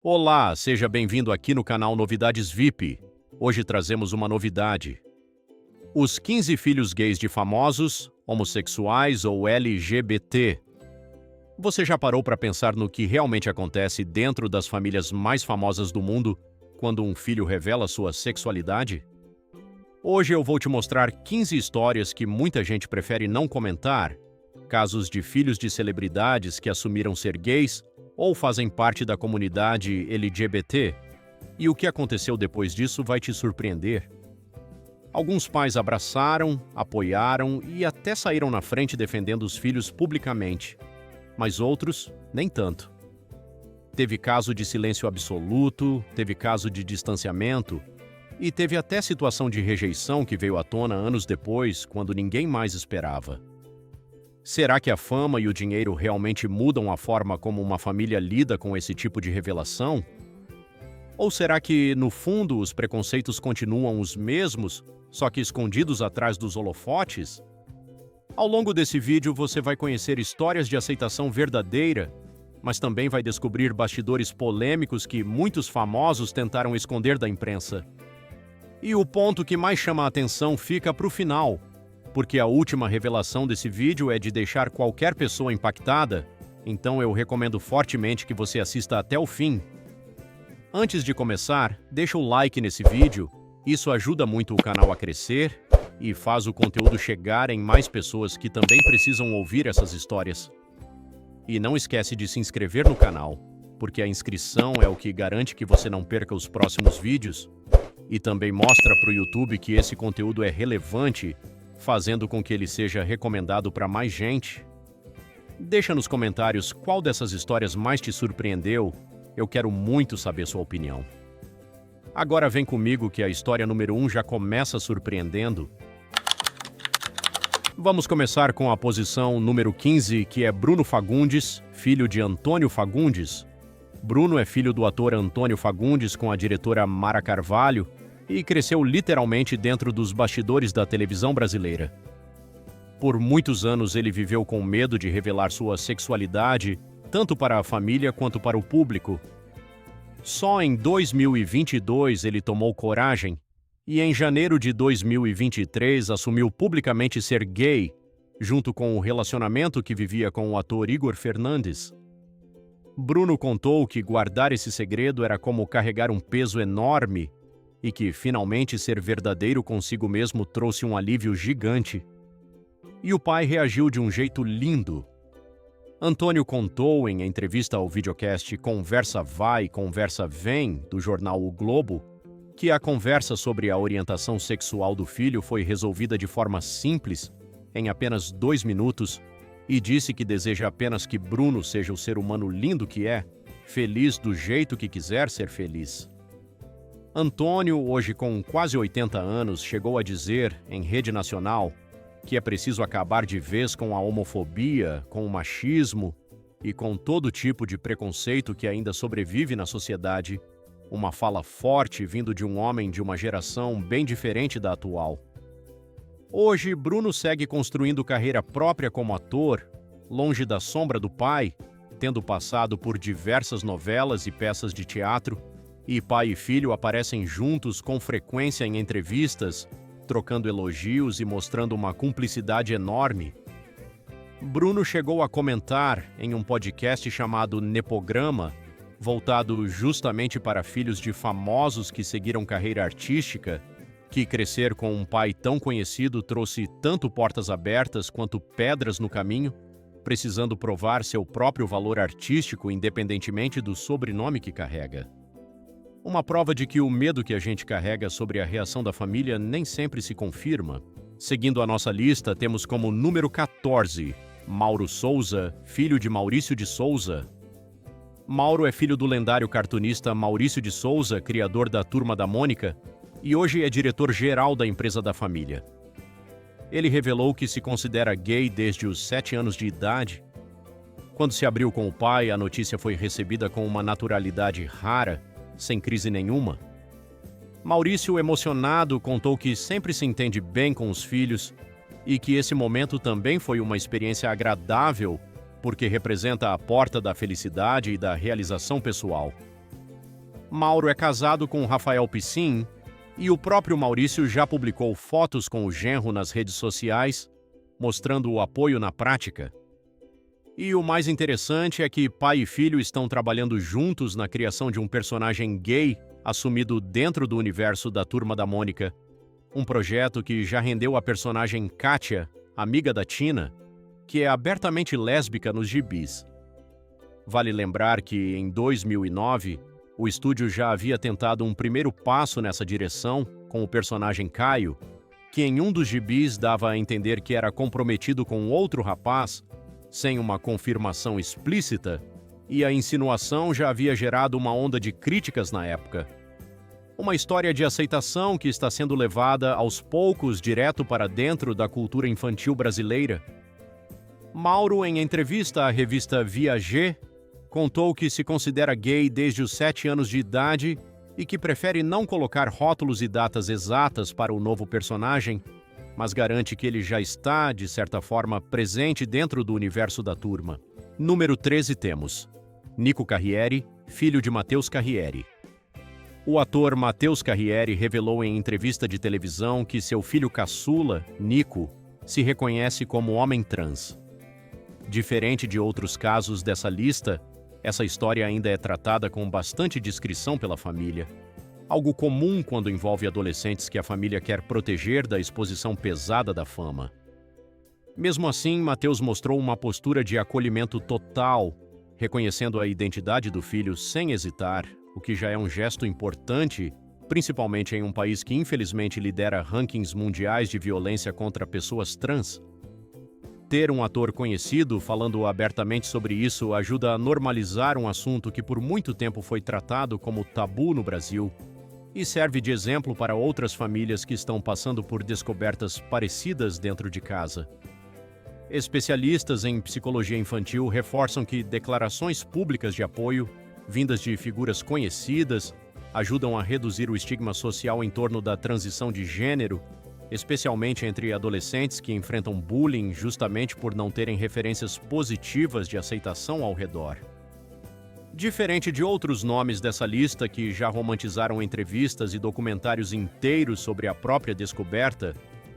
Olá, seja bem-vindo aqui no canal Novidades VIP. Hoje trazemos uma novidade. Os 15 filhos gays de famosos, homossexuais ou LGBT. Você já parou para pensar no que realmente acontece dentro das famílias mais famosas do mundo quando um filho revela sua sexualidade? Hoje eu vou te mostrar 15 histórias que muita gente prefere não comentar, casos de filhos de celebridades que assumiram ser gays ou fazem parte da comunidade LGBT, e o que aconteceu depois disso vai te surpreender. Alguns pais abraçaram, apoiaram e até saíram na frente defendendo os filhos publicamente, mas outros, nem tanto. Teve caso de silêncio absoluto, teve caso de distanciamento, e teve até situação de rejeição que veio à tona anos depois, quando ninguém mais esperava. Será que a fama e o dinheiro realmente mudam a forma como uma família lida com esse tipo de revelação? Ou será que, no fundo, os preconceitos continuam os mesmos, só que escondidos atrás dos holofotes? Ao longo desse vídeo você vai conhecer histórias de aceitação verdadeira, mas também vai descobrir bastidores polêmicos que muitos famosos tentaram esconder da imprensa. E o ponto que mais chama a atenção fica para o final, porque a última revelação desse vídeo é de deixar qualquer pessoa impactada, então eu recomendo fortemente que você assista até o fim. Antes de começar, deixa o like nesse vídeo, isso ajuda muito o canal a crescer e faz o conteúdo chegar em mais pessoas que também precisam ouvir essas histórias. E não esquece de se inscrever no canal, porque a inscrição é o que garante que você não perca os próximos vídeos e também mostra para o YouTube que esse conteúdo é relevante, fazendo com que ele seja recomendado para mais gente. Deixa nos comentários qual dessas histórias mais te surpreendeu, eu quero muito saber sua opinião. Agora vem comigo que a história número 1 já começa surpreendendo. Vamos começar com a posição número 15, que é Bruno Fagundes, filho de Antônio Fagundes. Bruno é filho do ator Antônio Fagundes com a diretora Mara Carvalho, e cresceu literalmente dentro dos bastidores da televisão brasileira. Por muitos anos ele viveu com medo de revelar sua sexualidade, tanto para a família quanto para o público. Só em 2022 ele tomou coragem e em janeiro de 2023 assumiu publicamente ser gay, junto com o relacionamento que vivia com o ator Igor Fernandes. Bruno contou que guardar esse segredo era como carregar um peso enorme e que, finalmente, ser verdadeiro consigo mesmo trouxe um alívio gigante. E o pai reagiu de um jeito lindo. Antônio contou, em entrevista ao videocast Conversa Vai, Conversa Vem, do jornal O Globo, que a conversa sobre a orientação sexual do filho foi resolvida de forma simples, em apenas 2 minutos, e disse que deseja apenas que Bruno seja o ser humano lindo que é, feliz do jeito que quiser ser feliz. Antônio, hoje com quase 80 anos, chegou a dizer, em rede nacional, que é preciso acabar de vez com a homofobia, com o machismo e com todo tipo de preconceito que ainda sobrevive na sociedade, uma fala forte vindo de um homem de uma geração bem diferente da atual. Hoje, Bruno segue construindo carreira própria como ator, longe da sombra do pai, tendo passado por diversas novelas e peças de teatro, e pai e filho aparecem juntos com frequência em entrevistas, trocando elogios e mostrando uma cumplicidade enorme. Bruno chegou a comentar em um podcast chamado Nepograma, voltado justamente para filhos de famosos que seguiram carreira artística, que crescer com um pai tão conhecido trouxe tanto portas abertas quanto pedras no caminho, precisando provar seu próprio valor artístico independentemente do sobrenome que carrega. Uma prova de que o medo que a gente carrega sobre a reação da família nem sempre se confirma. Seguindo a nossa lista, temos como número 14, Mauro Souza, filho de Maurício de Souza. Mauro é filho do lendário cartunista Maurício de Souza, criador da Turma da Mônica, e hoje é diretor-geral da empresa da família. Ele revelou que se considera gay desde os 7 anos de idade. Quando se abriu com o pai, a notícia foi recebida com uma naturalidade rara, sem crise nenhuma. Maurício, emocionado, contou que sempre se entende bem com os filhos e que esse momento também foi uma experiência agradável porque representa a porta da felicidade e da realização pessoal. Mauro é casado com Rafael Piscin e o próprio Maurício já publicou fotos com o genro nas redes sociais, mostrando o apoio na prática. E o mais interessante é que pai e filho estão trabalhando juntos na criação de um personagem gay assumido dentro do universo da Turma da Mônica, um projeto que já rendeu a personagem Kátia, amiga da Tina, que é abertamente lésbica nos gibis. Vale lembrar que, em 2009, o estúdio já havia tentado um primeiro passo nessa direção com o personagem Caio, que em um dos gibis dava a entender que era comprometido com outro rapaz, sem uma confirmação explícita, e a insinuação já havia gerado uma onda de críticas na época. Uma história de aceitação que está sendo levada aos poucos direto para dentro da cultura infantil brasileira. Mauro, em entrevista à revista Viager, contou que se considera gay desde os 7 anos de idade e que prefere não colocar rótulos e datas exatas para o novo personagem, mas garante que ele já está, de certa forma, presente dentro do universo da turma. Número 13 temos Nico Carriere, filho de Matheus Carriere. O ator Matheus Carriere revelou em entrevista de televisão que seu filho caçula, Nico, se reconhece como homem trans. Diferente de outros casos dessa lista, essa história ainda é tratada com bastante discrição pela família. Algo comum quando envolve adolescentes que a família quer proteger da exposição pesada da fama. Mesmo assim, Matheus mostrou uma postura de acolhimento total, reconhecendo a identidade do filho sem hesitar, o que já é um gesto importante, principalmente em um país que infelizmente lidera rankings mundiais de violência contra pessoas trans. Ter um ator conhecido falando abertamente sobre isso ajuda a normalizar um assunto que por muito tempo foi tratado como tabu no Brasil e serve de exemplo para outras famílias que estão passando por descobertas parecidas dentro de casa. Especialistas em psicologia infantil reforçam que declarações públicas de apoio, vindas de figuras conhecidas, ajudam a reduzir o estigma social em torno da transição de gênero, especialmente entre adolescentes que enfrentam bullying justamente por não terem referências positivas de aceitação ao redor. Diferente de outros nomes dessa lista que já romantizaram entrevistas e documentários inteiros sobre a própria descoberta,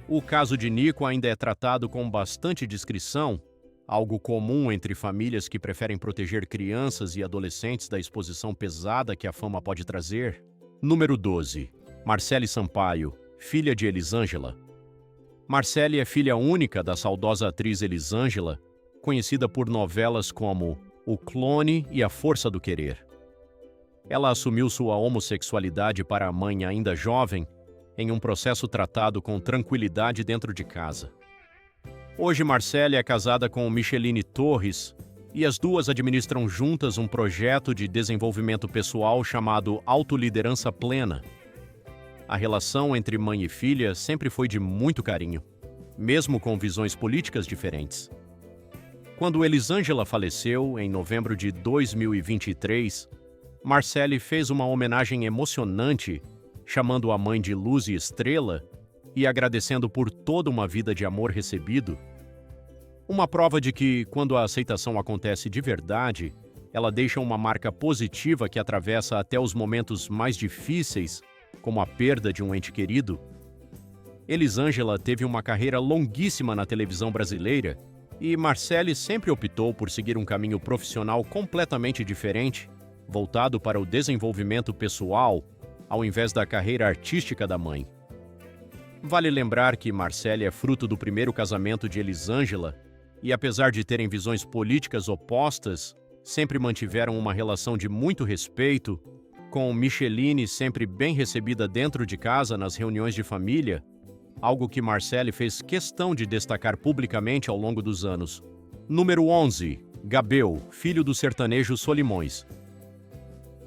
o caso de Nico ainda é tratado com bastante discrição, algo comum entre famílias que preferem proteger crianças e adolescentes da exposição pesada que a fama pode trazer. Número 12. Marcele Sampaio, filha de Elisângela. Marcele é filha única da saudosa atriz Elisângela, conhecida por novelas como O Clone e A Força do Querer. Ela assumiu sua homossexualidade para a mãe ainda jovem, em um processo tratado com tranquilidade dentro de casa. Hoje, Marcele é casada com Micheline Torres e as duas administram juntas um projeto de desenvolvimento pessoal chamado Autoliderança Plena. A relação entre mãe e filha sempre foi de muito carinho, mesmo com visões políticas diferentes. Quando Elisângela faleceu, em novembro de 2023, Marcele fez uma homenagem emocionante, chamando a mãe de Luz e Estrela e agradecendo por toda uma vida de amor recebido. Uma prova de que, quando a aceitação acontece de verdade, ela deixa uma marca positiva que atravessa até os momentos mais difíceis, como a perda de um ente querido. Elisângela teve uma carreira longuíssima na televisão brasileira e Marcele sempre optou por seguir um caminho profissional completamente diferente, voltado para o desenvolvimento pessoal, ao invés da carreira artística da mãe. Vale lembrar que Marcele é fruto do primeiro casamento de Elisângela e, apesar de terem visões políticas opostas, sempre mantiveram uma relação de muito respeito, com Micheline sempre bem recebida dentro de casa nas reuniões de família, algo que Marcele fez questão de destacar publicamente ao longo dos anos. Número 11. Gabel, filho do sertanejo Solimões.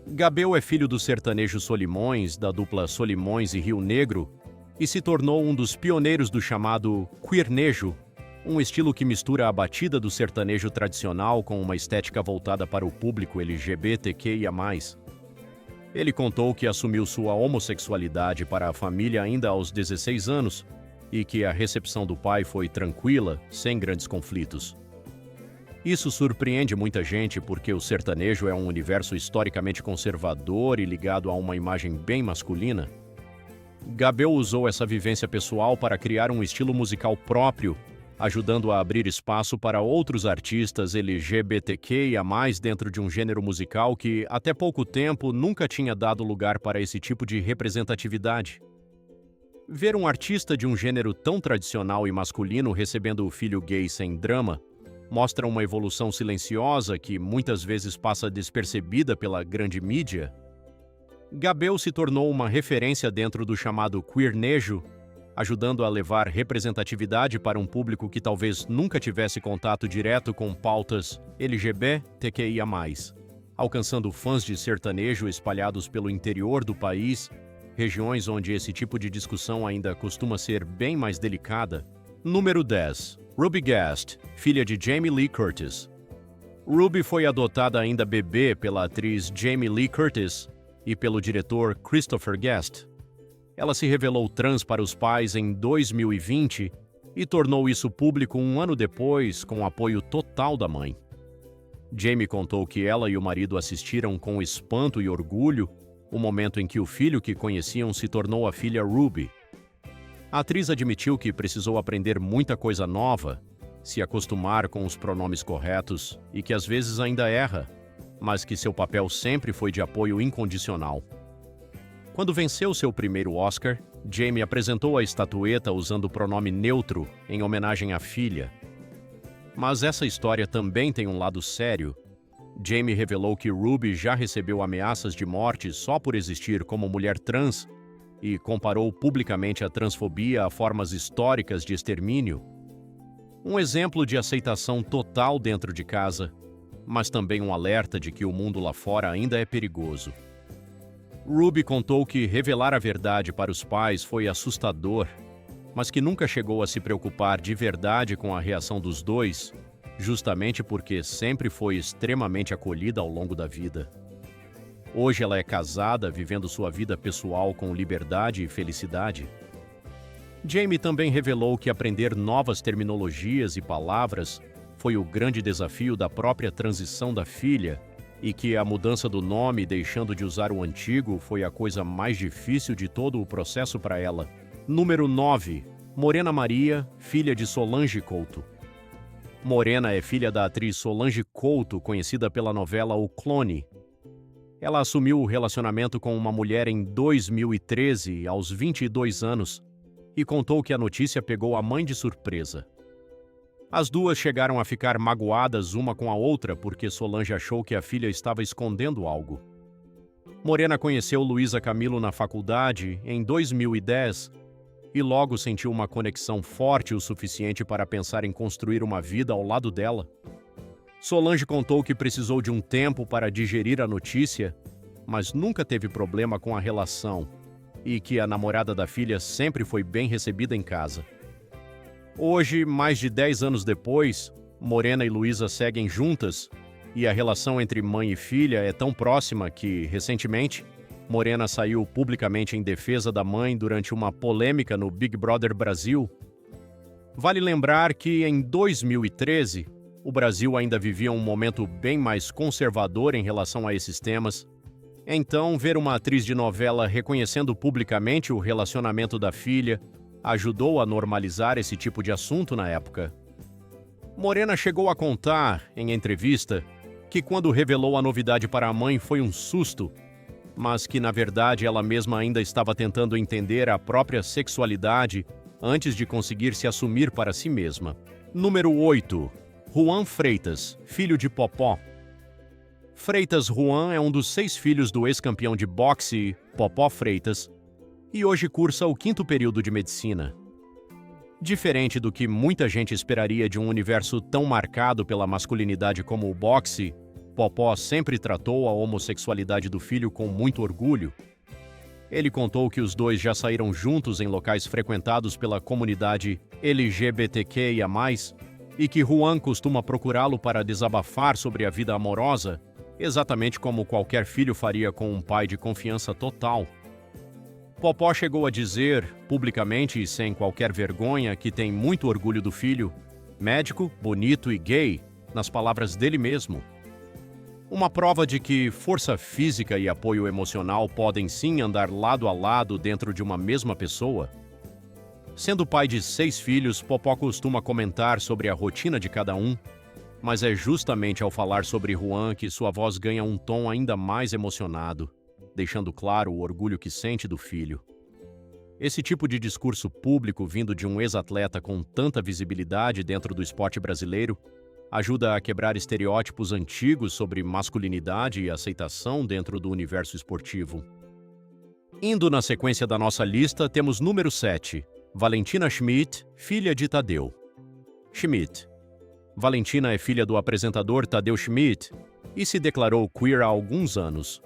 Gabel é filho do sertanejo Solimões, da dupla Solimões e Rio Negro, e se tornou um dos pioneiros do chamado queernejo, um estilo que mistura a batida do sertanejo tradicional com uma estética voltada para o público LGBTQIA+. Ele contou que assumiu sua homossexualidade para a família ainda aos 16 anos e que a recepção do pai foi tranquila, sem grandes conflitos. Isso surpreende muita gente porque o sertanejo é um universo historicamente conservador e ligado a uma imagem bem masculina. Gabel usou essa vivência pessoal para criar um estilo musical próprio, ajudando a abrir espaço para outros artistas LGBTQIA+, dentro de um gênero musical que, até pouco tempo, nunca tinha dado lugar para esse tipo de representatividade. Ver um artista de um gênero tão tradicional e masculino recebendo o filho gay sem drama mostra uma evolução silenciosa que muitas vezes passa despercebida pela grande mídia. Gabel se tornou uma referência dentro do chamado queernejo, ajudando a levar representatividade para um público que talvez nunca tivesse contato direto com pautas LGBTQIA+, alcançando fãs de sertanejo espalhados pelo interior do país, regiões onde esse tipo de discussão ainda costuma ser bem mais delicada. Número 10. Ruby Guest, filha de Jamie Lee Curtis. Ruby foi adotada ainda bebê pela atriz Jamie Lee Curtis e pelo diretor Christopher Guest. Ela se revelou trans para os pais em 2020 e tornou isso público um ano depois, com o apoio total da mãe. Jamie contou que ela e o marido assistiram com espanto e orgulho o momento em que o filho que conheciam se tornou a filha Ruby. A atriz admitiu que precisou aprender muita coisa nova, se acostumar com os pronomes corretos e que às vezes ainda erra, mas que seu papel sempre foi de apoio incondicional. Quando venceu seu primeiro Oscar, Jamie apresentou a estatueta usando o pronome neutro em homenagem à filha. Mas essa história também tem um lado sério. Jamie revelou que Ruby já recebeu ameaças de morte só por existir como mulher trans e comparou publicamente a transfobia a formas históricas de extermínio. Um exemplo de aceitação total dentro de casa, mas também um alerta de que o mundo lá fora ainda é perigoso. Ruby contou que revelar a verdade para os pais foi assustador, mas que nunca chegou a se preocupar de verdade com a reação dos dois, justamente porque sempre foi extremamente acolhida ao longo da vida. Hoje ela é casada, vivendo sua vida pessoal com liberdade e felicidade. Jamie também revelou que aprender novas terminologias e palavras foi o grande desafio da própria transição da filha e que a mudança do nome, deixando de usar o antigo, foi a coisa mais difícil de todo o processo para ela. Número 9. Morena Maria, filha de Solange Couto. Morena é filha da atriz Solange Couto, conhecida pela novela O Clone. Ela assumiu o relacionamento com uma mulher em 2013, aos 22 anos, e contou que a notícia pegou a mãe de surpresa. As duas chegaram a ficar magoadas uma com a outra porque Solange achou que a filha estava escondendo algo. Morena conheceu Luísa Camilo na faculdade em 2010 e logo sentiu uma conexão forte o suficiente para pensar em construir uma vida ao lado dela. Solange contou que precisou de um tempo para digerir a notícia, mas nunca teve problema com a relação e que a namorada da filha sempre foi bem recebida em casa. Hoje, mais de 10 anos depois, Morena e Luísa seguem juntas e a relação entre mãe e filha é tão próxima que, recentemente, Morena saiu publicamente em defesa da mãe durante uma polêmica no Big Brother Brasil. Vale lembrar que, em 2013, o Brasil ainda vivia um momento bem mais conservador em relação a esses temas. Então, ver uma atriz de novela reconhecendo publicamente o relacionamento da filha ajudou a normalizar esse tipo de assunto na época. Morena chegou a contar, em entrevista, que quando revelou a novidade para a mãe foi um susto, mas que na verdade ela mesma ainda estava tentando entender a própria sexualidade antes de conseguir se assumir para si mesma. Número 8. Juan Freitas, filho de Popó. Freitas Juan é um dos 6 filhos do ex-campeão de boxe, Popó Freitas, e hoje cursa o 5º período de medicina. Diferente do que muita gente esperaria de um universo tão marcado pela masculinidade como o boxe, Popó sempre tratou a homossexualidade do filho com muito orgulho. Ele contou que os dois já saíram juntos em locais frequentados pela comunidade LGBTQIA+, e que Juan costuma procurá-lo para desabafar sobre a vida amorosa, exatamente como qualquer filho faria com um pai de confiança total. Popó chegou a dizer, publicamente e sem qualquer vergonha, que tem muito orgulho do filho, médico, bonito e gay, nas palavras dele mesmo. Uma prova de que força física e apoio emocional podem sim andar lado a lado dentro de uma mesma pessoa. Sendo pai de 6 filhos, Popó costuma comentar sobre a rotina de cada um, mas é justamente ao falar sobre Juan que sua voz ganha um tom ainda mais emocionado, deixando claro o orgulho que sente do filho. Esse tipo de discurso público vindo de um ex-atleta com tanta visibilidade dentro do esporte brasileiro ajuda a quebrar estereótipos antigos sobre masculinidade e aceitação dentro do universo esportivo. Indo na sequência da nossa lista, temos número 7, Valentina Schmidt, filha de Tadeu. Schmidt. Valentina é filha do apresentador Tadeu Schmidt e se declarou queer há alguns anos.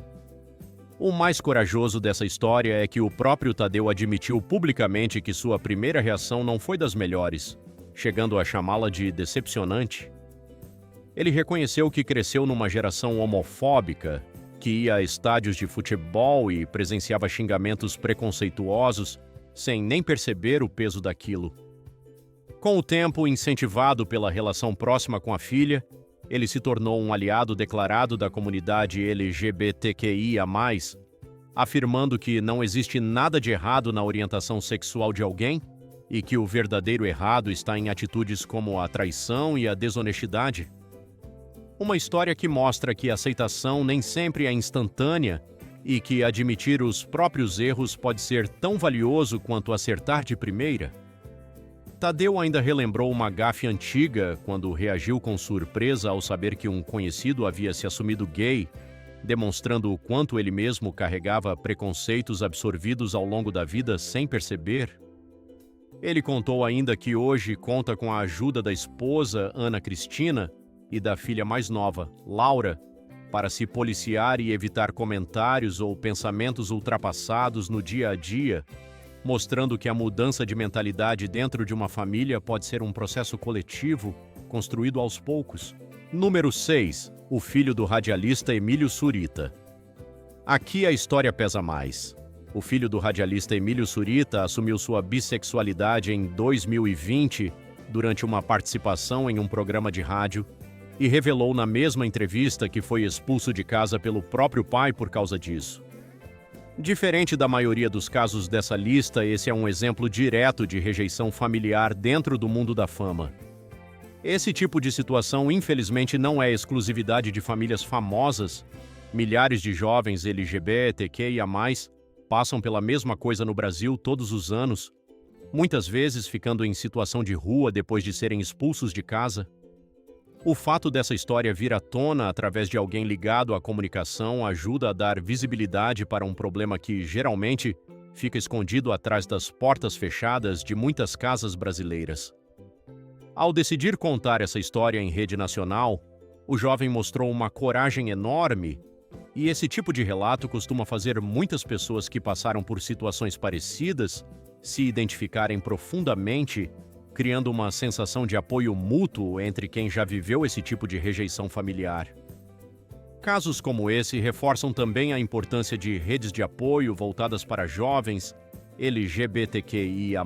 O mais corajoso dessa história é que o próprio Tadeu admitiu publicamente que sua primeira reação não foi das melhores, chegando a chamá-la de decepcionante. Ele reconheceu que cresceu numa geração homofóbica, que ia a estádios de futebol e presenciava xingamentos preconceituosos, sem nem perceber o peso daquilo. Com o tempo, incentivado pela relação próxima com a filha, ele se tornou um aliado declarado da comunidade LGBTQIA+, afirmando que não existe nada de errado na orientação sexual de alguém e que o verdadeiro errado está em atitudes como a traição e a desonestidade. Uma história que mostra que a aceitação nem sempre é instantânea e que admitir os próprios erros pode ser tão valioso quanto acertar de primeira. Tadeu ainda relembrou uma gafe antiga quando reagiu com surpresa ao saber que um conhecido havia se assumido gay, demonstrando o quanto ele mesmo carregava preconceitos absorvidos ao longo da vida sem perceber. Ele contou ainda que hoje conta com a ajuda da esposa, Ana Cristina, e da filha mais nova, Laura, para se policiar e evitar comentários ou pensamentos ultrapassados no dia a dia, mostrando que a mudança de mentalidade dentro de uma família pode ser um processo coletivo, construído aos poucos. Número 6. O filho do radialista Emílio Surita. Aqui a história pesa mais. O filho do radialista Emílio Surita assumiu sua bissexualidade em 2020 durante uma participação em um programa de rádio e revelou na mesma entrevista que foi expulso de casa pelo próprio pai por causa disso. Diferente da maioria dos casos dessa lista, esse é um exemplo direto de rejeição familiar dentro do mundo da fama. Esse tipo de situação, infelizmente, não é exclusividade de famílias famosas. Milhares de jovens LGBTQIA+, passam pela mesma coisa no Brasil todos os anos, muitas vezes ficando em situação de rua depois de serem expulsos de casa. O fato dessa história vir à tona através de alguém ligado à comunicação ajuda a dar visibilidade para um problema que, geralmente, fica escondido atrás das portas fechadas de muitas casas brasileiras. Ao decidir contar essa história em rede nacional, o jovem mostrou uma coragem enorme, e esse tipo de relato costuma fazer muitas pessoas que passaram por situações parecidas se identificarem profundamente, criando uma sensação de apoio mútuo entre quem já viveu esse tipo de rejeição familiar. Casos como esse reforçam também a importância de redes de apoio voltadas para jovens LGBTQIA+,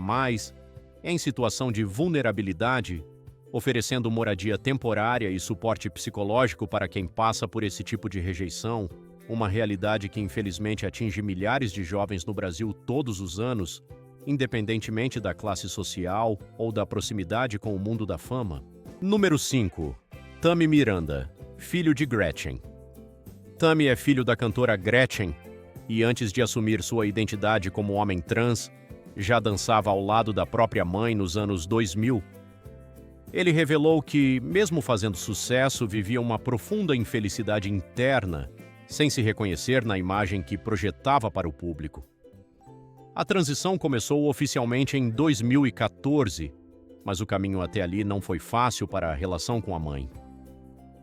em situação de vulnerabilidade, oferecendo moradia temporária e suporte psicológico para quem passa por esse tipo de rejeição, uma realidade que infelizmente atinge milhares de jovens no Brasil todos os anos, independentemente da classe social ou da proximidade com o mundo da fama. Número 5. Tami Miranda, filho de Gretchen. Tami é filho da cantora Gretchen e, antes de assumir sua identidade como homem trans, já dançava ao lado da própria mãe nos anos 2000. Ele revelou que, mesmo fazendo sucesso, vivia uma profunda infelicidade interna, sem se reconhecer na imagem que projetava para o público. A transição começou oficialmente em 2014, mas o caminho até ali não foi fácil para a relação com a mãe.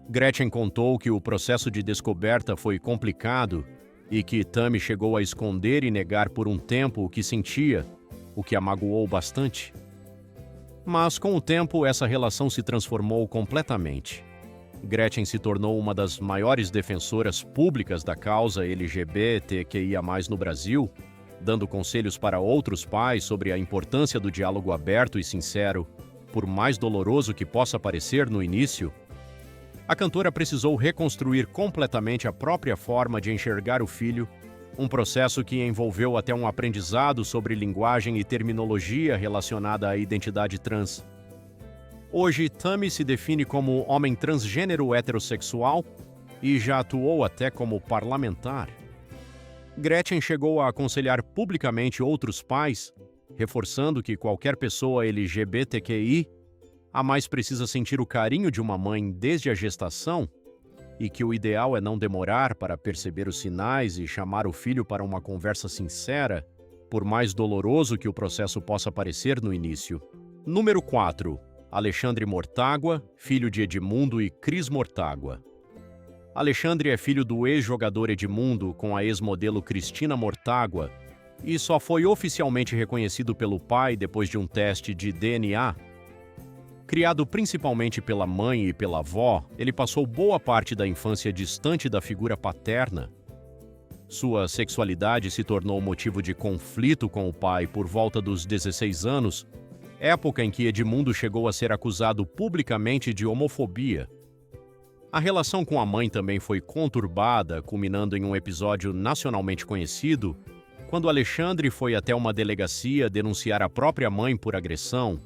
Gretchen contou que o processo de descoberta foi complicado e que Tami chegou a esconder e negar por um tempo o que sentia, o que a magoou bastante. Mas, com o tempo, essa relação se transformou completamente. Gretchen se tornou uma das maiores defensoras públicas da causa LGBTQIA+, no Brasil, dando conselhos para outros pais sobre a importância do diálogo aberto e sincero, por mais doloroso que possa parecer no início. A cantora precisou reconstruir completamente a própria forma de enxergar o filho, um processo que envolveu até um aprendizado sobre linguagem e terminologia relacionada à identidade trans. Hoje, Tammy se define como homem transgênero heterossexual e já atuou até como parlamentar. Gretchen chegou a aconselhar publicamente outros pais, reforçando que qualquer pessoa LGBTQI a mais precisa sentir o carinho de uma mãe desde a gestação e que o ideal é não demorar para perceber os sinais e chamar o filho para uma conversa sincera, por mais doloroso que o processo possa parecer no início. Número 4. Alexandre Mortágua, filho de Edmundo e Cris Mortágua. Alexandre é filho do ex-jogador Edmundo com a ex-modelo Cristina Mortágua e só foi oficialmente reconhecido pelo pai depois de um teste de DNA. Criado principalmente pela mãe e pela avó, ele passou boa parte da infância distante da figura paterna. Sua sexualidade se tornou motivo de conflito com o pai por volta dos 16 anos, época em que Edmundo chegou a ser acusado publicamente de homofobia. A relação com a mãe também foi conturbada, culminando em um episódio nacionalmente conhecido, quando Alexandre foi até uma delegacia denunciar a própria mãe por agressão.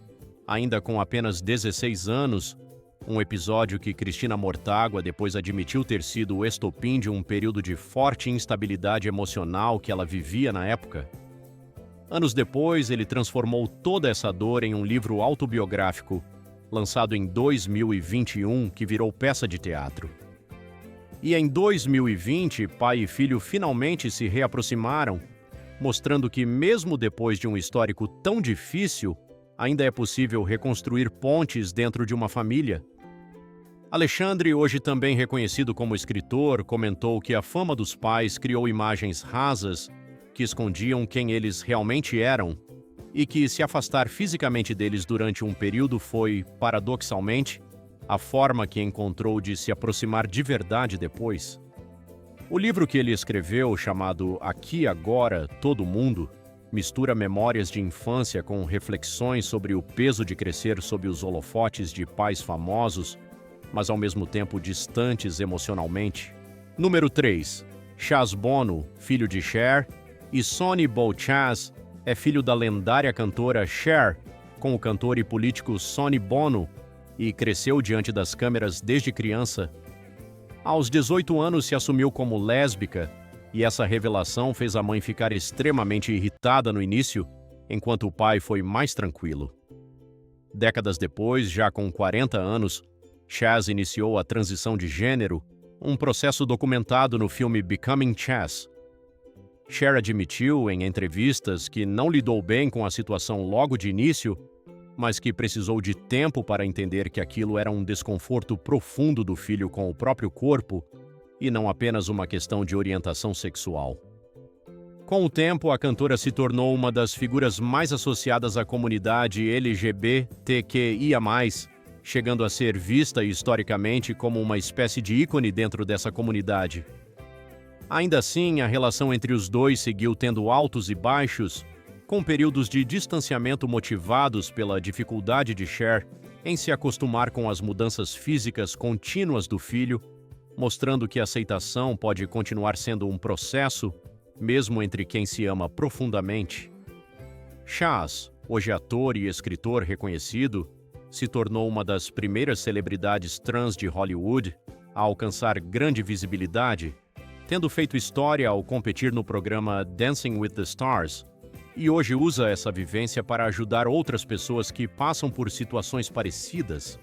Ainda com apenas 16 anos, um episódio que Cristina Mortágua depois admitiu ter sido o estopim de um período de forte instabilidade emocional que ela vivia na época. Anos depois, ele transformou toda essa dor em um livro autobiográfico, lançado em 2021, que virou peça de teatro. E em 2020, pai e filho finalmente se reaproximaram, mostrando que mesmo depois de um histórico tão difícil, ainda é possível reconstruir pontes dentro de uma família. Alexandre, hoje também reconhecido como escritor, comentou que a fama dos pais criou imagens rasas que escondiam quem eles realmente eram e que se afastar fisicamente deles durante um período foi, paradoxalmente, a forma que encontrou de se aproximar de verdade depois. O livro que ele escreveu, chamado Aqui Agora, Todo Mundo, mistura memórias de infância com reflexões sobre o peso de crescer sob os holofotes de pais famosos, mas ao mesmo tempo distantes emocionalmente. Número 3. Chaz Bono, filho de Cher, e Sonny Boy Chaz é filho da lendária cantora Cher, com o cantor e político Sonny Bono, e cresceu diante das câmeras desde criança. Aos 18 anos se assumiu como lésbica, e essa revelação fez a mãe ficar extremamente irritada no início, enquanto o pai foi mais tranquilo. Décadas depois, já com 40 anos, Chaz iniciou a transição de gênero, um processo documentado no filme Becoming Chaz. Cher admitiu em entrevistas que não lidou bem com a situação logo de início, mas que precisou de tempo para entender que aquilo era um desconforto profundo do filho com o próprio corpo e não apenas uma questão de orientação sexual. Com o tempo, a cantora se tornou uma das figuras mais associadas à comunidade LGBTQIA+, chegando a ser vista historicamente como uma espécie de ícone dentro dessa comunidade. Ainda assim, a relação entre os dois seguiu tendo altos e baixos, com períodos de distanciamento motivados pela dificuldade de Cher em se acostumar com as mudanças físicas contínuas do filho, mostrando que a aceitação pode continuar sendo um processo, mesmo entre quem se ama profundamente. Chaz, hoje ator e escritor reconhecido, se tornou uma das primeiras celebridades trans de Hollywood a alcançar grande visibilidade, tendo feito história ao competir no programa Dancing with the Stars, e hoje usa essa vivência para ajudar outras pessoas que passam por situações parecidas.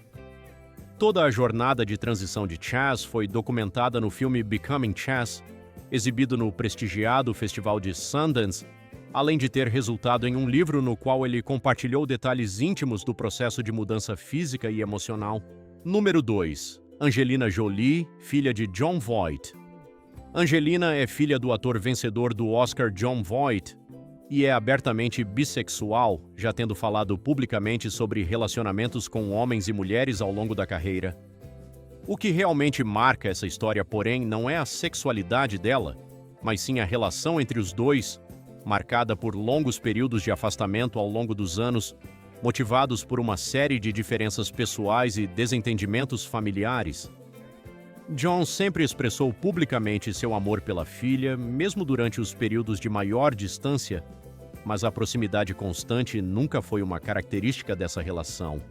Toda a jornada de transição de Chaz foi documentada no filme Becoming Chaz, exibido no prestigiado Festival de Sundance, além de ter resultado em um livro no qual ele compartilhou detalhes íntimos do processo de mudança física e emocional. Número 2. Angelina Jolie, filha de Jon Voight. Angelina é filha do ator vencedor do Oscar Jon Voight e é abertamente bissexual, já tendo falado publicamente sobre relacionamentos com homens e mulheres ao longo da carreira. O que realmente marca essa história, porém, não é a sexualidade dela, mas sim a relação entre os dois, marcada por longos períodos de afastamento ao longo dos anos, motivados por uma série de diferenças pessoais e desentendimentos familiares. John sempre expressou publicamente seu amor pela filha, mesmo durante os períodos de maior distância, mas a proximidade constante nunca foi uma característica dessa relação.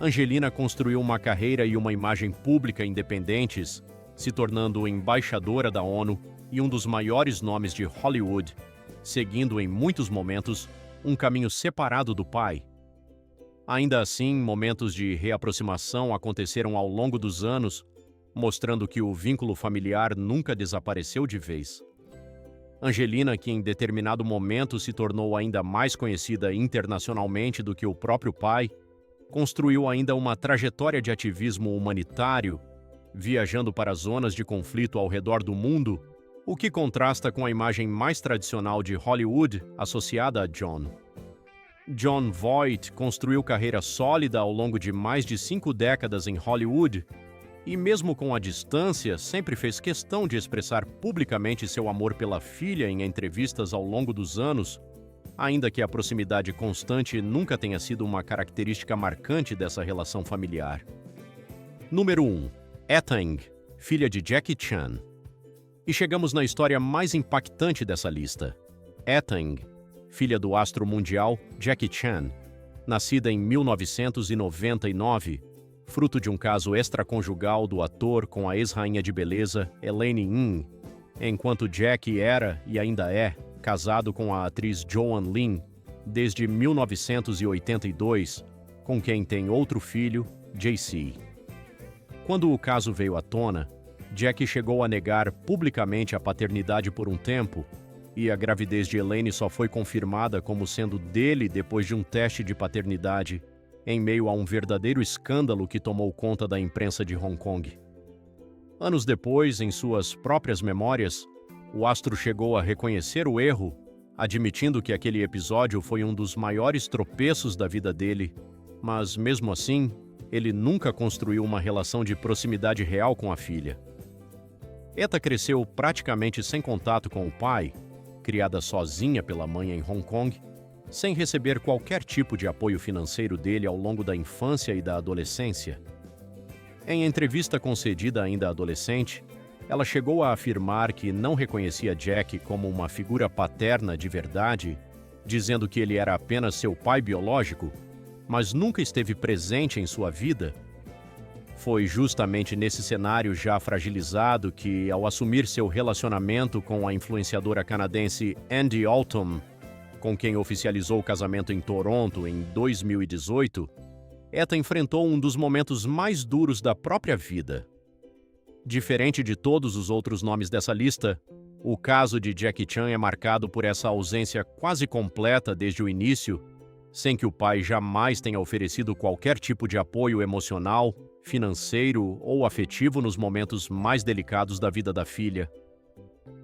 Angelina construiu uma carreira e uma imagem pública independentes, se tornando embaixadora da ONU e um dos maiores nomes de Hollywood, seguindo em muitos momentos um caminho separado do pai. Ainda assim, momentos de reaproximação aconteceram ao longo dos anos, mostrando que o vínculo familiar nunca desapareceu de vez. Angelina, que em determinado momento se tornou ainda mais conhecida internacionalmente do que o próprio pai, construiu ainda uma trajetória de ativismo humanitário, viajando para zonas de conflito ao redor do mundo, o que contrasta com a imagem mais tradicional de Hollywood associada a John. Jon Voight construiu carreira sólida ao longo de mais de 5 décadas em Hollywood e, mesmo com a distância, sempre fez questão de expressar publicamente seu amor pela filha em entrevistas ao longo dos anos, ainda que a proximidade constante nunca tenha sido uma característica marcante dessa relação familiar. Número 1. Etta Ng, filha de Jackie Chan. E chegamos na história mais impactante dessa lista. Etta Ng, filha do astro mundial Jackie Chan, nascida em 1999, fruto de um caso extraconjugal do ator com a ex-rainha de beleza Elaine Ng, enquanto Jackie era e ainda é casado com a atriz Joan Lin desde 1982, com quem tem outro filho, JC. Quando o caso veio à tona, Jackie chegou a negar publicamente a paternidade por um tempo, e a gravidez de Elaine só foi confirmada como sendo dele depois de um teste de paternidade, em meio a um verdadeiro escândalo que tomou conta da imprensa de Hong Kong. Anos depois, em suas próprias memórias, o astro chegou a reconhecer o erro, admitindo que aquele episódio foi um dos maiores tropeços da vida dele, mas, mesmo assim, ele nunca construiu uma relação de proximidade real com a filha. Etta cresceu praticamente sem contato com o pai, criada sozinha pela mãe em Hong Kong, sem receber qualquer tipo de apoio financeiro dele ao longo da infância e da adolescência. Em entrevista concedida ainda adolescente, ela chegou a afirmar que não reconhecia Jack como uma figura paterna de verdade, dizendo que ele era apenas seu pai biológico, mas nunca esteve presente em sua vida. Foi justamente nesse cenário já fragilizado que, ao assumir seu relacionamento com a influenciadora canadense Andy Alton, com quem oficializou o casamento em Toronto em 2018, Etta enfrentou um dos momentos mais duros da própria vida. Diferente de todos os outros nomes dessa lista, o caso de Jackie Chan é marcado por essa ausência quase completa desde o início, sem que o pai jamais tenha oferecido qualquer tipo de apoio emocional, financeiro ou afetivo nos momentos mais delicados da vida da filha.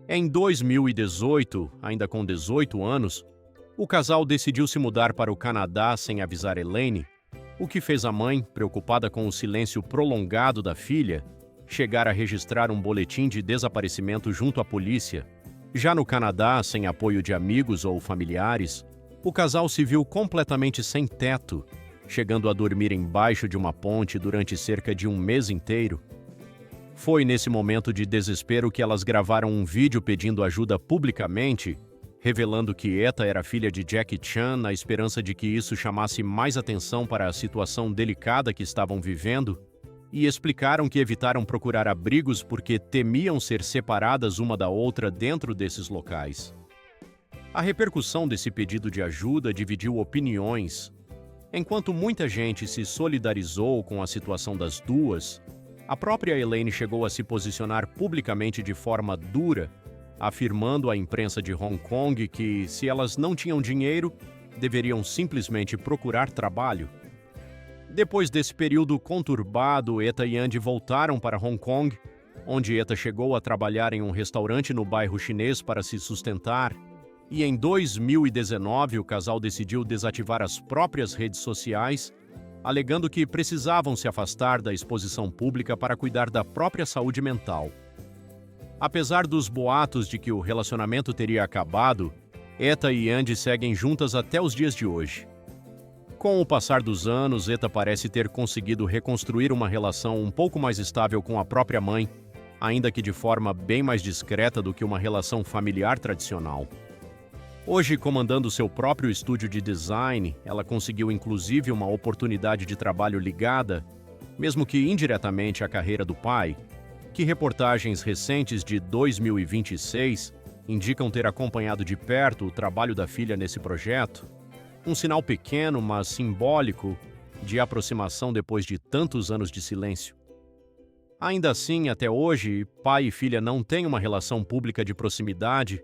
Em 2018, ainda com 18 anos, o casal decidiu se mudar para o Canadá sem avisar Elaine, o que fez a mãe, preocupada com o silêncio prolongado da filha, chegar a registrar um boletim de desaparecimento junto à polícia. Já no Canadá, sem apoio de amigos ou familiares, o casal se viu completamente sem teto, chegando a dormir embaixo de uma ponte durante cerca de um mês inteiro. Foi nesse momento de desespero que elas gravaram um vídeo pedindo ajuda publicamente, revelando que Etta era filha de Jackie Chan na esperança de que isso chamasse mais atenção para a situação delicada que estavam vivendo, e explicaram que evitaram procurar abrigos porque temiam ser separadas uma da outra dentro desses locais. A repercussão desse pedido de ajuda dividiu opiniões. Enquanto muita gente se solidarizou com a situação das duas, a própria Elaine chegou a se posicionar publicamente de forma dura, afirmando à imprensa de Hong Kong que, se elas não tinham dinheiro, deveriam simplesmente procurar trabalho. Depois desse período conturbado, Etta e Andy voltaram para Hong Kong, onde Etta chegou a trabalhar em um restaurante no bairro chinês para se sustentar, e em 2019 o casal decidiu desativar as próprias redes sociais, alegando que precisavam se afastar da exposição pública para cuidar da própria saúde mental. Apesar dos boatos de que o relacionamento teria acabado, Etta e Andy seguem juntas até os dias de hoje. Com o passar dos anos, Eta parece ter conseguido reconstruir uma relação um pouco mais estável com a própria mãe, ainda que de forma bem mais discreta do que uma relação familiar tradicional. Hoje, comandando seu próprio estúdio de design, ela conseguiu inclusive uma oportunidade de trabalho ligada, mesmo que indiretamente, à carreira do pai, que reportagens recentes de 2026 indicam ter acompanhado de perto o trabalho da filha nesse projeto. Um sinal pequeno, mas simbólico, de aproximação depois de tantos anos de silêncio. Ainda assim, até hoje, pai e filha não têm uma relação pública de proximidade,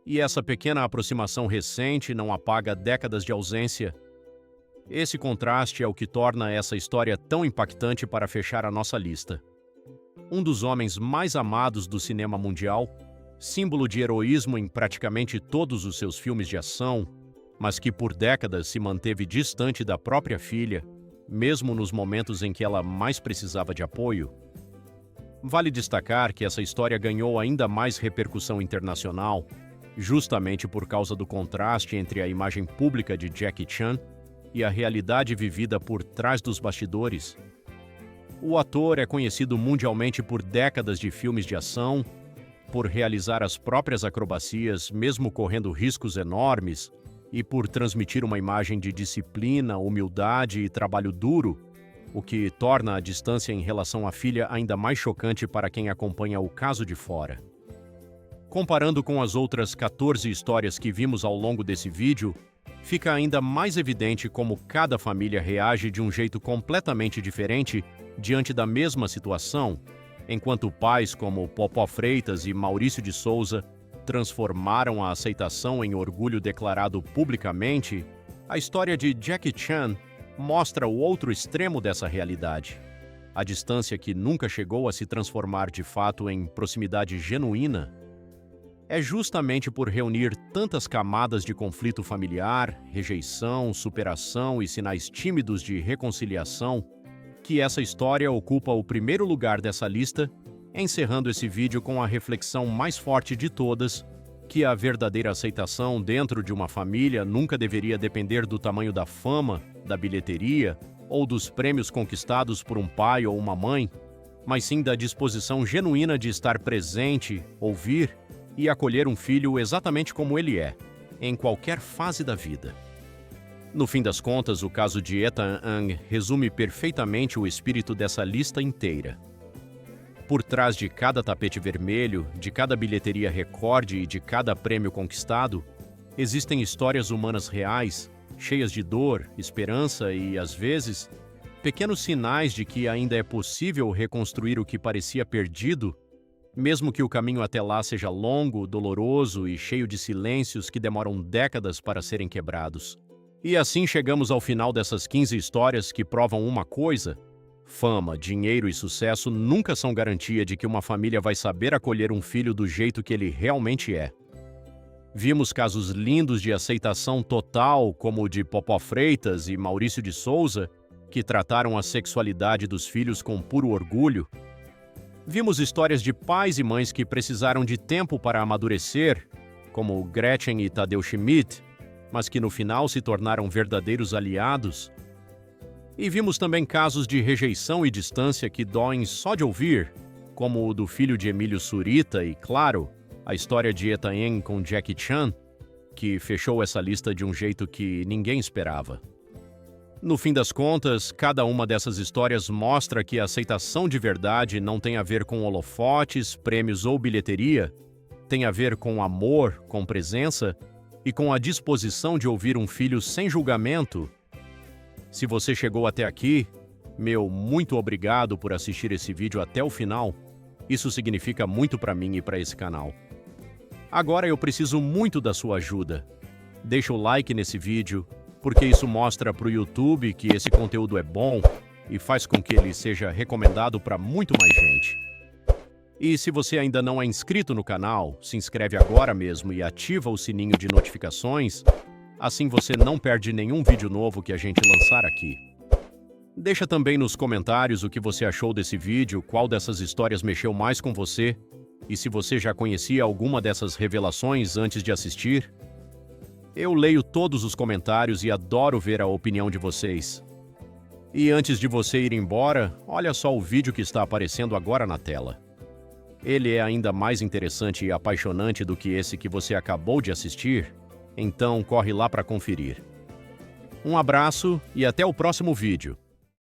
e essa pequena aproximação recente não apaga décadas de ausência. Esse contraste é o que torna essa história tão impactante para fechar a nossa lista. Um dos homens mais amados do cinema mundial, símbolo de heroísmo em praticamente todos os seus filmes de ação, mas que por décadas se manteve distante da própria filha, mesmo nos momentos em que ela mais precisava de apoio. Vale destacar que essa história ganhou ainda mais repercussão internacional, justamente por causa do contraste entre a imagem pública de Jackie Chan e a realidade vivida por trás dos bastidores. O ator é conhecido mundialmente por décadas de filmes de ação, por realizar as próprias acrobacias, mesmo correndo riscos enormes, e por transmitir uma imagem de disciplina, humildade e trabalho duro, o que torna a distância em relação à filha ainda mais chocante para quem acompanha o caso de fora. Comparando com as outras 14 histórias que vimos ao longo desse vídeo, fica ainda mais evidente como cada família reage de um jeito completamente diferente diante da mesma situação, enquanto pais como Popó Freitas e Maurício de Souza transformaram a aceitação em orgulho declarado publicamente, a história de Jackie Chan mostra o outro extremo dessa realidade. A distância que nunca chegou a se transformar de fato em proximidade genuína. É justamente por reunir tantas camadas de conflito familiar, rejeição, superação e sinais tímidos de reconciliação que essa história ocupa o primeiro lugar dessa lista, encerrando esse vídeo com a reflexão mais forte de todas, que a verdadeira aceitação dentro de uma família nunca deveria depender do tamanho da fama, da bilheteria ou dos prêmios conquistados por um pai ou uma mãe, mas sim da disposição genuína de estar presente, ouvir e acolher um filho exatamente como ele é, em qualquer fase da vida. No fim das contas, o caso de Eta Ng resume perfeitamente o espírito dessa lista inteira. Por trás de cada tapete vermelho, de cada bilheteria recorde e de cada prêmio conquistado, existem histórias humanas reais, cheias de dor, esperança e, às vezes, pequenos sinais de que ainda é possível reconstruir o que parecia perdido, mesmo que o caminho até lá seja longo, doloroso e cheio de silêncios que demoram décadas para serem quebrados. E assim chegamos ao final dessas 15 histórias que provam uma coisa: fama, dinheiro e sucesso nunca são garantia de que uma família vai saber acolher um filho do jeito que ele realmente é. Vimos casos lindos de aceitação total, como o de Popó Freitas e Maurício de Souza, que trataram a sexualidade dos filhos com puro orgulho. Vimos histórias de pais e mães que precisaram de tempo para amadurecer, como Gretchen e Tadeu Schmidt, mas que no final se tornaram verdadeiros aliados. E vimos também casos de rejeição e distância que doem só de ouvir, como o do filho de Emílio Surita e, claro, a história de Eta Ng com Jackie Chan, que fechou essa lista de um jeito que ninguém esperava. No fim das contas, cada uma dessas histórias mostra que a aceitação de verdade não tem a ver com holofotes, prêmios ou bilheteria, tem a ver com amor, com presença e com a disposição de ouvir um filho sem julgamento. Se você chegou até aqui, meu muito obrigado por assistir esse vídeo até o final. Isso significa muito para mim e para esse canal. Agora eu preciso muito da sua ajuda. Deixa o like nesse vídeo, porque isso mostra para o YouTube que esse conteúdo é bom e faz com que ele seja recomendado para muito mais gente. E se você ainda não é inscrito no canal, se inscreve agora mesmo e ativa o sininho de notificações. Assim você não perde nenhum vídeo novo que a gente lançar aqui. Deixa também nos comentários o que você achou desse vídeo, qual dessas histórias mexeu mais com você, e se você já conhecia alguma dessas revelações antes de assistir. Eu leio todos os comentários e adoro ver a opinião de vocês. E antes de você ir embora, olha só o vídeo que está aparecendo agora na tela. Ele é ainda mais interessante e apaixonante do que esse que você acabou de assistir, então corre lá para conferir. Um abraço e até o próximo vídeo.